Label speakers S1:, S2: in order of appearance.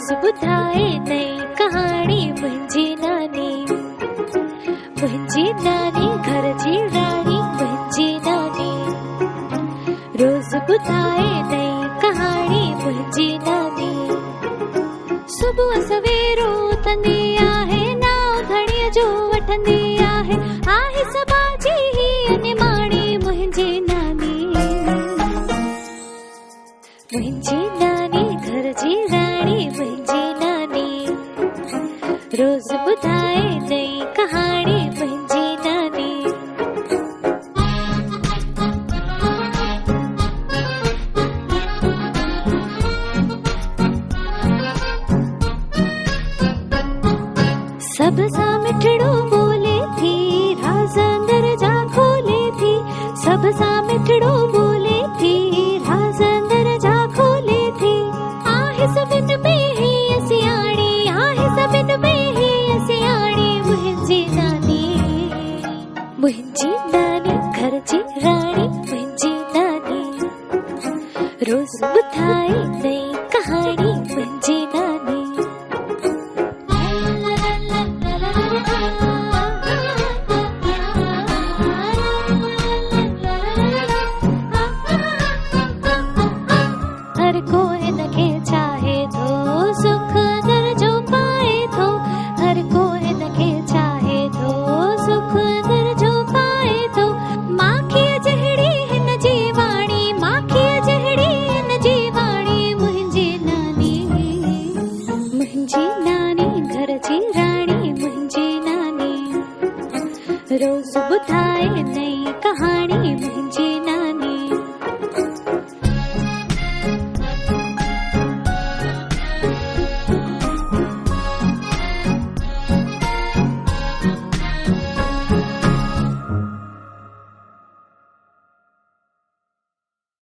S1: रोज ॿुधाए नई कहाणी मुंहिंजी नानी घर जी राणी मुंहिंजी नानी रोज ॿुधाए नई कहाणी मुंहिंजी नानी सुबुह सवेरो उथंदी आहे नाव घड़ीअ जो वठंदी आहे सभा जी ही निमाणी मुंहिंजी नानी घर जी राणी मुंहिंजी नानी रोज ॿुधाए नई कहाणी मुंहिंजी नानी सब सां मिठड़ो बोले थी राज़ अंदर जा खोले थी सब सां मिठड़ो बोले थी राज़ अंदर जा खोले थी आहे सभिन में ही सियाणी आहे सभिन में ही सियाणी मुंहिंजी नानी घर जी राणी मुंहिंजी नानी रोज ॿुधाए नई कहाणी मुंहिंजी नानी हर को हिनखे चाहे थो सुख दर जो पाए थो हर को हिनखे चाहे थो सुख दर जो पाए थो माखीअ जहिड़ी हिन जी वाणी माखीअ जहिड़ी हिन जी वाणी मुंहिंजी नानी घर जी राणी मुंहिंजी नानी रोज ॿुधाए नई कहाणी